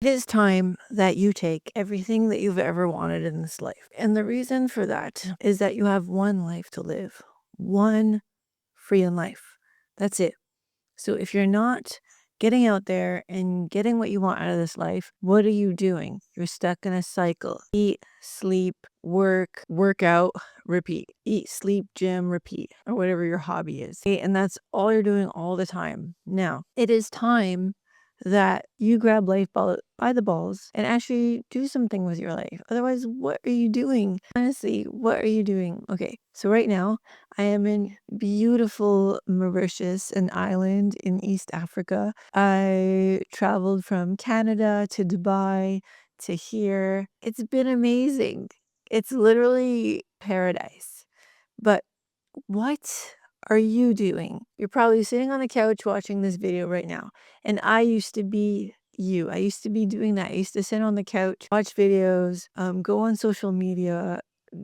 It is time that you take everything that you've ever wanted in this life. And the reason for that is that you have one life to live, one free life. That's it. So if you're not getting out there and getting what you want out of this life, what are you doing? You're stuck in a cycle. Eat, sleep, work out, repeat. Eat, sleep, gym, repeat, or whatever your hobby is. Okay? And that's all you're doing all the time. Now, it is time that you grab life by the balls and actually do something with your life. Otherwise, what are you doing? Honestly, what are you doing? Okay, so right now, I am in beautiful Mauritius, an island in East Africa. I traveled from Canada to Dubai to here. It's been amazing. It's literally paradise. But what are you doing? You're probably sitting on the couch watching this video right now. And I used to be you. I used to be doing that. I used to sit on the couch, watch videos, go on social media,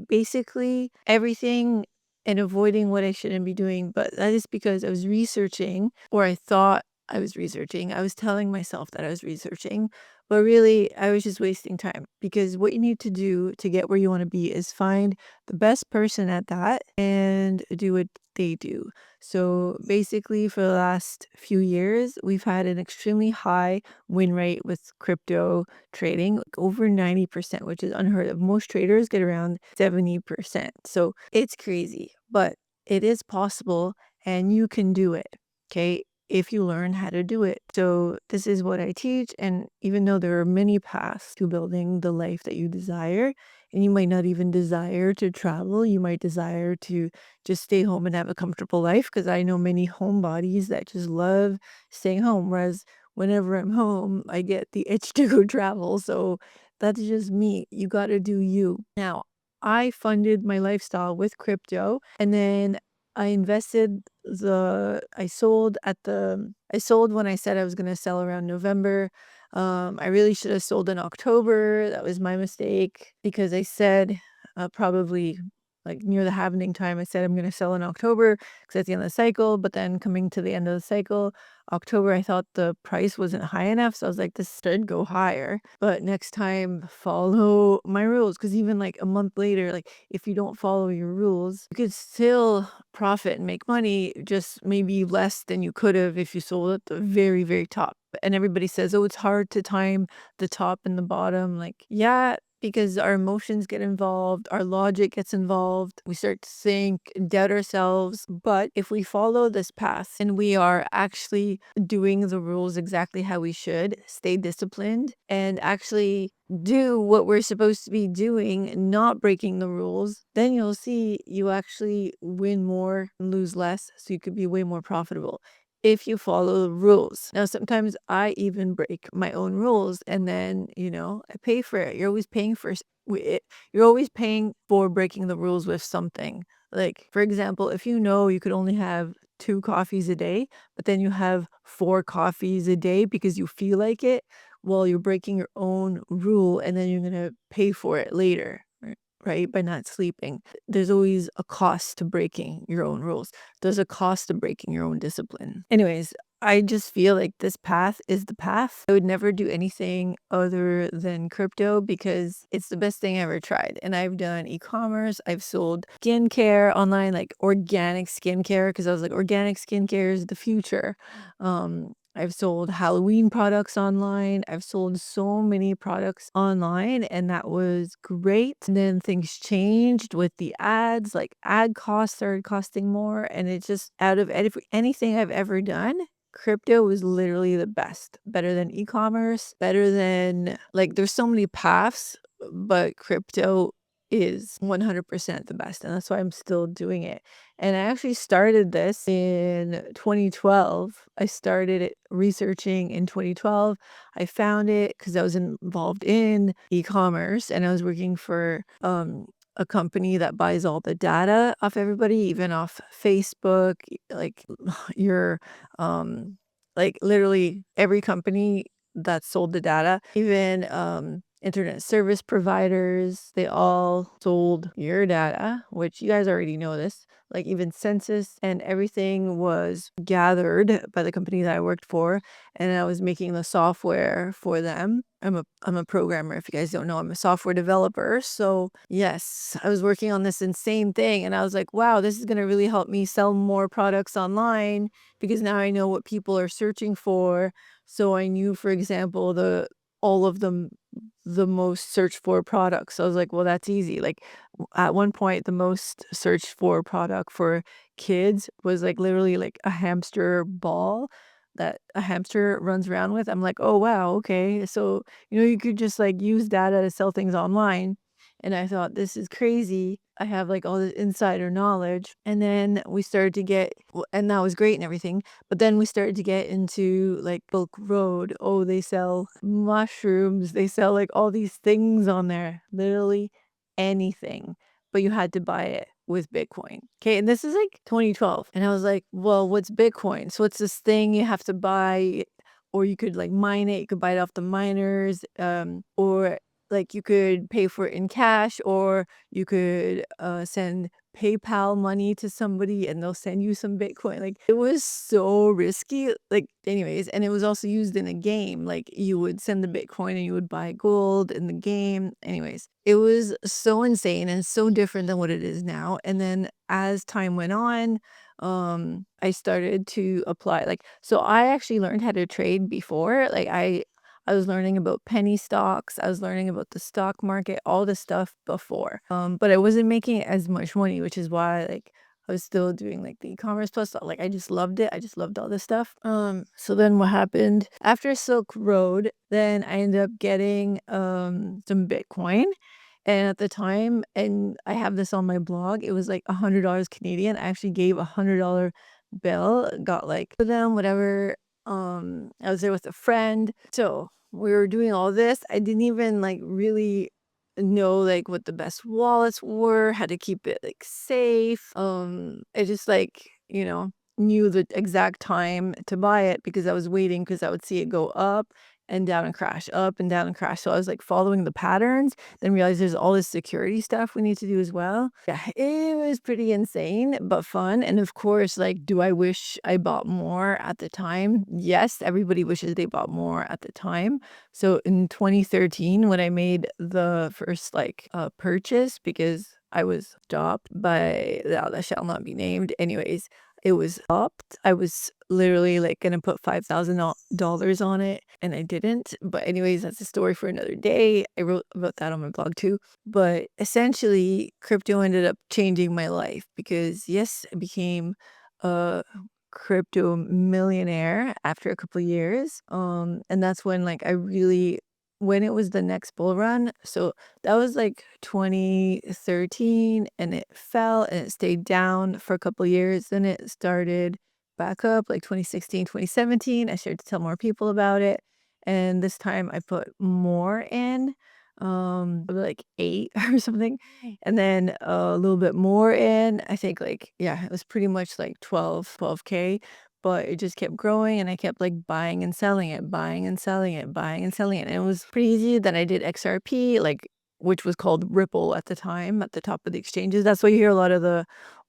basically everything and avoiding what I shouldn't be doing. But that is because I was researching, or I thought I was researching. I was telling myself that I was researching, but really I was just wasting time, because what you need to do to get where you want to be is find the best person at that and do what they do. So basically, for the last few years, we've had an extremely high win rate with crypto trading, like over 90%, which is unheard of. Most traders get around 70%. So it's crazy, but it is possible and you can do it. Okay. If you learn how to do it. So this is what I teach. And even though there are many paths to building the life that you desire, and you might not even desire to travel, you might desire to just stay home and have a comfortable life. Because I know many homebodies that just love staying home. Whereas whenever I'm home, I get the itch to go travel. So that's just me. You got to do you. Now, I funded my lifestyle with crypto, and then I invested I sold when I said I was going to sell around November. I really should have sold in October. That was my mistake, because I said probably like near the halving time, I said I'm going to sell in October because that's the end of the cycle. But then coming to the end of the cycle, October, I thought the price wasn't high enough. So I was like, this should go higher. But next time, follow my rules. Because even like a month later, like if you don't follow your rules, you could still profit and make money, just maybe less than you could have if you sold at the very, very top. And everybody says, oh, it's hard to time the top and the bottom. Like, yeah, because our emotions get involved, our logic gets involved, we start to think, doubt ourselves. But if we follow this path and we are actually doing the rules exactly how we should, stay disciplined, and actually do what we're supposed to be doing, not breaking the rules, then you'll see you actually win more and lose less. So you could be way more profitable if you follow the rules. Now, sometimes I even break my own rules, and then, I pay for it. You're always paying for it. You're always paying for breaking the rules with something. Like, for example, if you could only have 2 coffees a day, but then you have 4 coffees a day because you feel like it, well, you're breaking your own rule, and then you're going to pay for it later. Right? By not sleeping. There's always a cost to breaking your own rules. There's a cost to breaking your own discipline. Anyways, I just feel like this path is the path. I would never do anything other than crypto because it's the best thing I ever tried. And I've done e-commerce. I've sold skincare online, like organic skincare, because I was like, organic skincare is the future. I've sold Halloween products online. I've sold so many products online, and that was great. And then things changed with the ads, like ad costs started costing more. And it just, out of anything I've ever done, crypto was literally the best. Better than e-commerce, better than, like, there's so many paths, but crypto is 100% the best. And that's why I'm still doing it. And I actually started this in 2012. I started it researching in 2012. I found it because I was involved in e-commerce, and I was working for a company that buys all the data off everybody, even off Facebook, like your like literally every company that sold the data, even internet service providers. They all sold your data, which you guys already know this. Like even census and everything was gathered by the company that I worked for, and I was making the software for them. I'm a programmer. If you guys don't know, I'm a software developer. So yes, I was working on this insane thing, and I was like, wow, this is gonna really help me sell more products online because now I know what people are searching for. So I knew, for example, all of them the most searched for products. So I was like, well, that's easy. Like at one point, the most searched for product for kids was like literally like a hamster ball that a hamster runs around with. I'm like, oh wow, okay. So, you could just like use data to sell things online. And I thought, this is crazy. I have like all this insider knowledge. And then we started to get, and that was great and everything. But then we started to get into like Silk Road. Oh, they sell mushrooms. They sell like all these things on there. Literally anything. But you had to buy it with Bitcoin. Okay. And this is like 2012. And I was like, well, what's Bitcoin? So it's this thing you have to buy, or you could like mine it. You could buy it off the miners. Or like you could pay for it in cash, or you could send PayPal money to somebody and they'll send you some Bitcoin. Like it was so risky. Like, anyways, and it was also used in a game. Like you would send the Bitcoin and you would buy gold in the game. Anyways, it was so insane and so different than what it is now. And then as time went on, I started to apply. Like, so I actually learned how to trade before. Like I was learning about penny stocks. I was learning about the stock market, all this stuff before. But I wasn't making as much money, which is why like I was still doing like the e-commerce plus like I just loved it. I just loved all this stuff. So then what happened after Silk Road, then I ended up getting some Bitcoin. And at the time, and I have this on my blog, it was like $100 Canadian. I actually gave $100 bill, got like for them, whatever. I was there with a friend. So we were doing all this. I didn't even like really know like what the best wallets were, how to keep it like safe. I just like, knew the exact time to buy it because I was waiting because I would see it go up and down and crash, up and down and crash. So I was like following the patterns, then realized there's all this security stuff we need to do as well. Yeah, it was pretty insane, but fun. And of course, like, do I wish I bought more at the time? Yes, everybody wishes they bought more at the time. So in 2013, when I made the first like purchase, because I was stopped by that shall not be named. Anyways, it was up. I was literally like gonna put $5,000 on it and I didn't. But anyways, that's a story for another day. I wrote about that on my blog too. But essentially, crypto ended up changing my life because yes, I became a crypto millionaire after a couple of years. And that's when like I really when it was the next bull run. So that was like 2013 and it fell and it stayed down for a couple years. Then it started back up like 2016, 2017. I started to tell more people about it. And this time I put more in, like 8 or something. And then a little bit more in. I think like, yeah, it was pretty much like 12K. But it just kept growing and I kept like buying and selling it, buying and selling it, buying and selling it. And it was pretty easy. Then I did XRP, like which was called Ripple at the time, at the top of the exchanges. That's why you hear a lot of the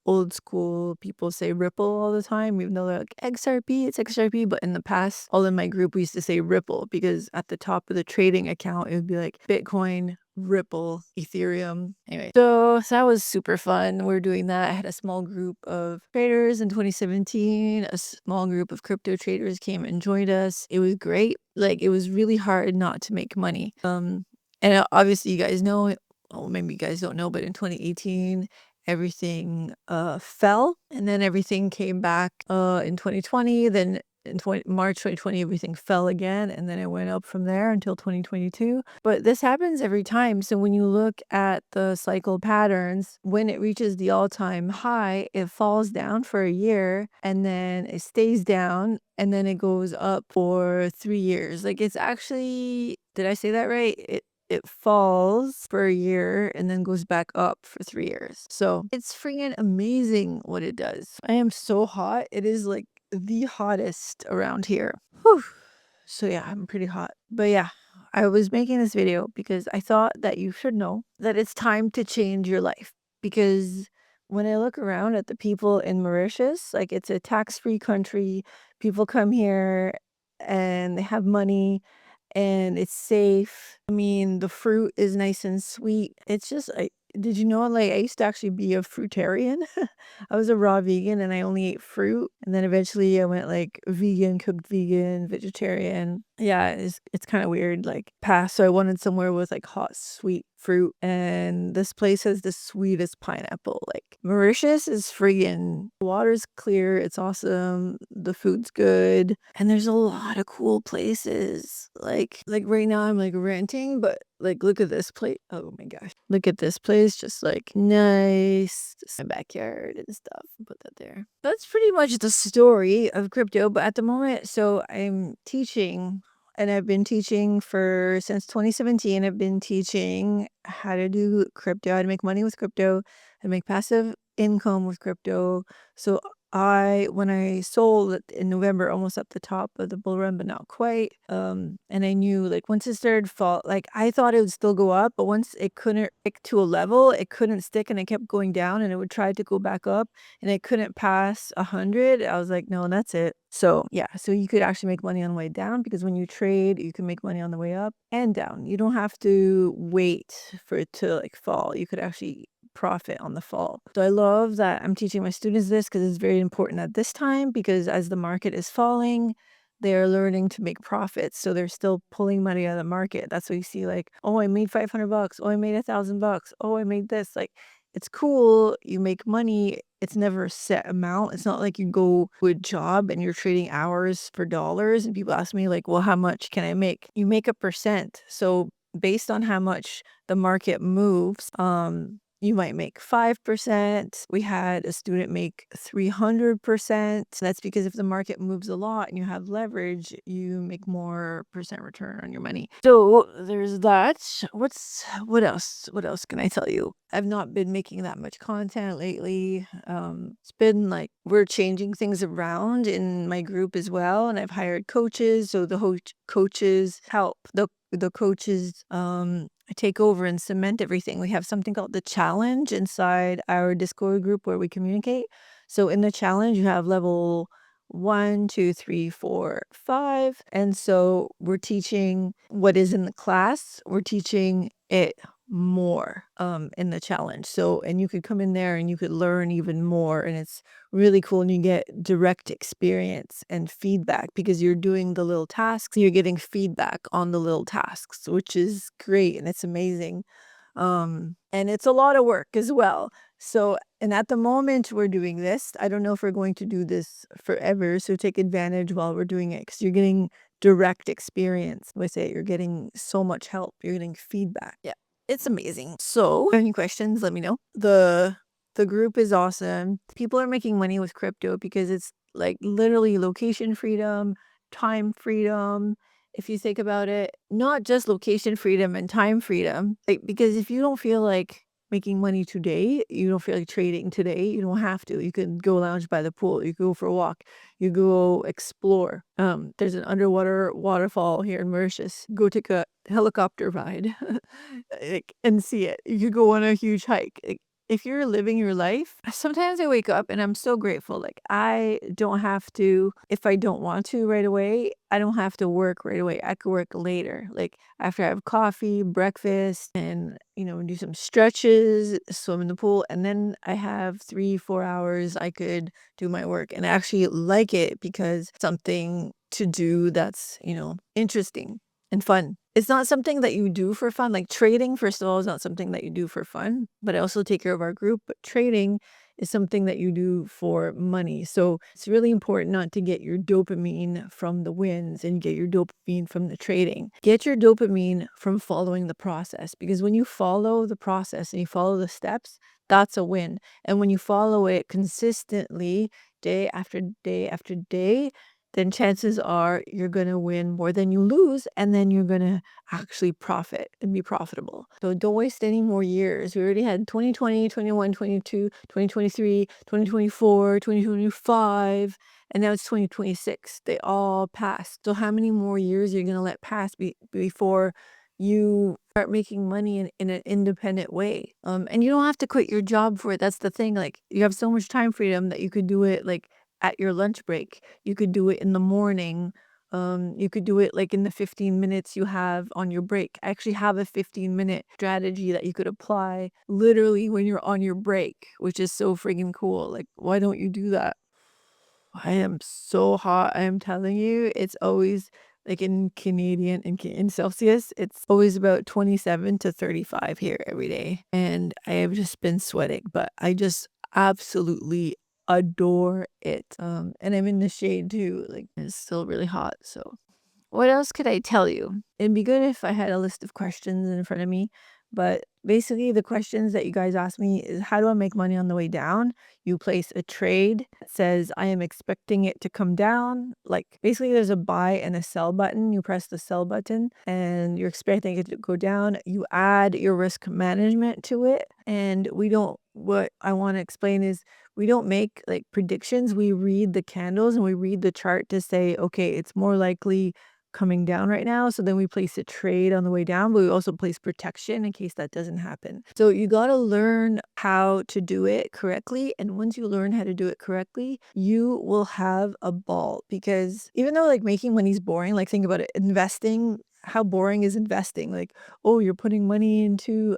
old school people say Ripple all the time, even though they're like XRP, it's XRP. But in the past, all in my group, we used to say Ripple because at the top of the trading account, it would be like Bitcoin, Ripple, Ethereum. Anyway, so that was super fun. We were doing that. I had a small group of traders in 2017. A small group of crypto traders came and joined us. It was great. Like it was really hard not to make money. And obviously you guys know, well, maybe you guys don't know, but in 2018, everything fell and then everything came back in 2020. Then in March 2020, everything fell again, and then it went up from there until 2022. But this happens every time. So when you look at the cycle patterns, when it reaches the all-time high, it falls down for a year, and then it stays down, and then it goes up for 3 years. Like it's actually, did I say that right? It falls for a year and then goes back up for 3 years. So it's freaking amazing what it does. I am so hot. It is like the hottest around here. Whew. So yeah, I'm pretty hot. But yeah, I was making this video because I thought that you should know that it's time to change your life. Because when I look around at the people in Mauritius, like it's a tax-free country, people come here and they have money and it's safe. I mean, the fruit is nice and sweet. It's just did you know like I used to actually be a fruitarian? I was a raw vegan and I only ate fruit. And then eventually I went like vegan, cooked vegan, vegetarian. Yeah, it's kind of weird, like past. So I wanted somewhere with like hot, sweet fruit. And this place has the sweetest pineapple. Like Mauritius is friggin' the water's clear, it's awesome, the food's good, and there's a lot of cool places. Like right now I'm like renting, but like look at this place. Oh my gosh. Look at this place, just like nice. Just my backyard and stuff. Put that there. That's pretty much the story of crypto. But at the moment, so I'm teaching and I've been teaching for since 2017. I've been teaching how to do crypto, how to make money with crypto, how to make passive income with crypto. So when I sold it in November, almost up the top of the bull run, but not quite. And I knew like once it started fall, like I thought it would still go up, but once it couldn't stick to a level, it couldn't stick and it kept going down and it would try to go back up and it couldn't pass 100. I was like, no, that's it. So yeah, so you could actually make money on the way down because when you trade, you can make money on the way up and down. You don't have to wait for it to like fall. You could actually profit on the fall. So I love that I'm teaching my students this because it's very important at this time because as the market is falling, they're learning to make profits. So they're still pulling money out of the market. That's what you see like, oh, I made $500. Oh, I made $1,000. Oh, I made this. Like it's cool. You make money. It's never a set amount. It's not like you go to a job and you're trading hours for dollars. And people ask me like, well, how much can I make? You make a percent. So based on how much the market moves, you might make 5%. We had a student make 300%. That's because if the market moves a lot and you have leverage, you make more percent return on your money. So there's that. What else? What else can I tell you? I've not been making that much content lately. It's been like we're changing things around in my group as well, and I've hired coaches. So the coaches help the coaches take over and cement everything. We have something called the challenge inside our Discord group where we communicate. So in the challenge, you have level 1, 2, 3, 4, 5. And so we're teaching what is in the class. We're teaching it more in the challenge. So, and you could come in there and you could learn even more. And it's really cool. And you get direct experience and feedback because you're doing the little tasks. You're getting feedback on the little tasks, which is great. And it's amazing. And it's a lot of work as well. So, and at the moment we're doing this, I don't know if we're going to do this forever. So take advantage while we're doing it because you're getting direct experience with it. You're getting so much help. You're getting feedback. Yeah, it's amazing. So, any questions, let me know. The group is awesome. People are making money with crypto because it's like literally location freedom, time freedom. If you think about it, not just location freedom and time freedom, like because if you don't feel like making money today, you don't feel like trading today, you don't have to. You can go lounge by the pool, you go for a walk, you go explore. There's an underwater waterfall here in Mauritius. Go take a helicopter ride like, and see it. You could go on a huge hike. Like, if you're living your life, sometimes I wake up and I'm so grateful. Like I don't have to, if I don't want to right away, I don't have to work right away. I could work later. Like after I have coffee, breakfast, and do some stretches, swim in the pool, and then I have 3-4 hours I could do my work. And I actually like it because it's something to do that's, interesting and fun. It's not something that you do for fun. Like trading, first of all, is not something that you do for fun, but I also take care of our group. But trading is something that you do for money. So it's really important not to get your dopamine from the wins and get your dopamine from the trading. Get your dopamine from following the process because when you follow the process and you follow the steps, that's a win. And when you follow it consistently, day after day after day, then chances are you're going to win more than you lose, and then you're going to actually profit and be profitable. So don't waste any more years. We already had 2020, 21, 22, 2023, 2024, 2025, and now it's 2026. They all passed. So how many more years are you gonna let pass before you start making money in an independent way? And you don't have to quit your job for it. That's the thing. Like you have so much time freedom that you could do it like at your lunch break. You could do it in the morning. You could do it like in the 15 minutes you have on your break. I actually have a 15-minute strategy that you could apply literally when you're on your break, which is so freaking cool. Like, why don't you do that? I am so hot. I am telling you, it's always like in Canadian in Celsius, it's always about 27 to 35 here every day. And I have just been sweating, but I just absolutely adore it. And I'm in the shade too. Like it's still really hot. So what else could I tell you? It'd be good if I had a list of questions in front of me, but basically the questions that you guys asked me is how do I make money on the way down? You place a trade that says I am expecting it to come down. Like basically there's a buy and a sell button. You press the sell button and you're expecting it to go down. You add your risk management to it. And what I want to explain is we don't make like predictions. We read the candles and we read the chart to say, okay, it's more likely coming down right now. So then we place a trade on the way down, but we also place protection in case that doesn't happen. So you got to learn how to do it correctly. And once you learn how to do it correctly, you will have a ball because even though like making money is boring, like think about it, investing, how boring is investing? Like, oh, you're putting money into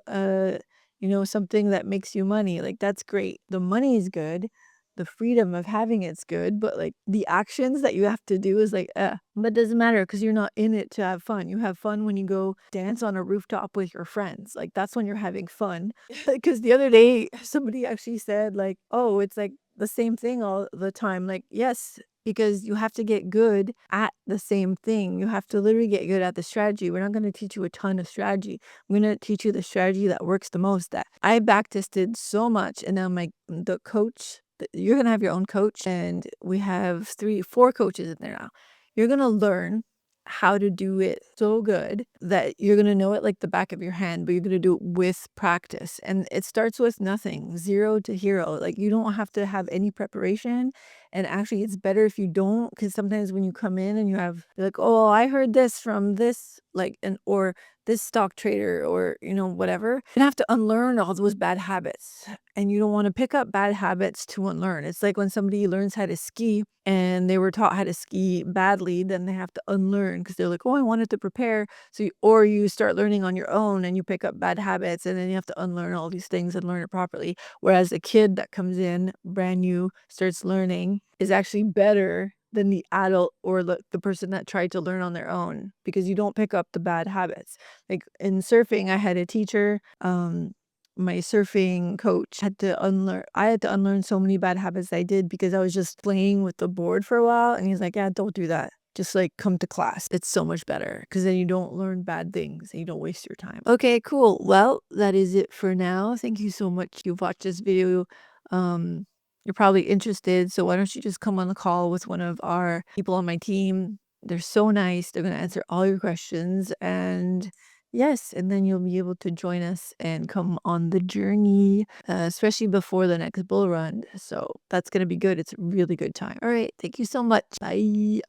something that makes you money. Like that's great. The money is good, the freedom of having it's good, but like the actions that you have to do is like, but it doesn't matter because you're not in it to have fun. You have fun when you go dance on a rooftop with your friends. Like that's when you're having fun. Because the other day somebody actually said like, oh, it's like the same thing all the time. Like, yes, because you have to get good at the same thing. You have to literally get good at the strategy. We're not going to teach you a ton of strategy. I'm going to teach you the strategy that works the most. That I backtested so much, and now the coach. You're gonna have your own coach, and we have 4 coaches in there now. You're gonna learn how to do it so good that you're gonna know it like the back of your hand, but you're gonna do it with practice. And it starts with nothing, 0 to hero. Like you don't have to have any preparation. And actually, it's better if you don't, because sometimes when you come in and you're like, oh, I heard this from this, like, or this stock trader, or whatever, you have to unlearn all those bad habits. And you don't want to pick up bad habits to unlearn. It's like when somebody learns how to ski and they were taught how to ski badly, then they have to unlearn because they're like, oh, I wanted to prepare. Or you start learning on your own and you pick up bad habits, and then you have to unlearn all these things and learn it properly. Whereas a kid that comes in brand new, starts learning, is actually better than the adult or the person that tried to learn on their own, because you don't pick up the bad habits. Like in surfing, I had a teacher, my surfing coach I had to unlearn so many bad habits I did because I was just playing with the board for a while, and he's like, yeah, don't do that. Just like come to class. It's so much better because then you don't learn bad things and you don't waste your time. Okay, cool. Well, that is it for now. Thank you so much. You've watched this video. Um, you're probably interested. So why don't you just come on the call with one of our people on my team? They're so nice. They're going to answer all your questions. And yes, and then you'll be able to join us and come on the journey, especially before the next bull run. So that's going to be good. It's a really good time. All right. Thank you so much. Bye.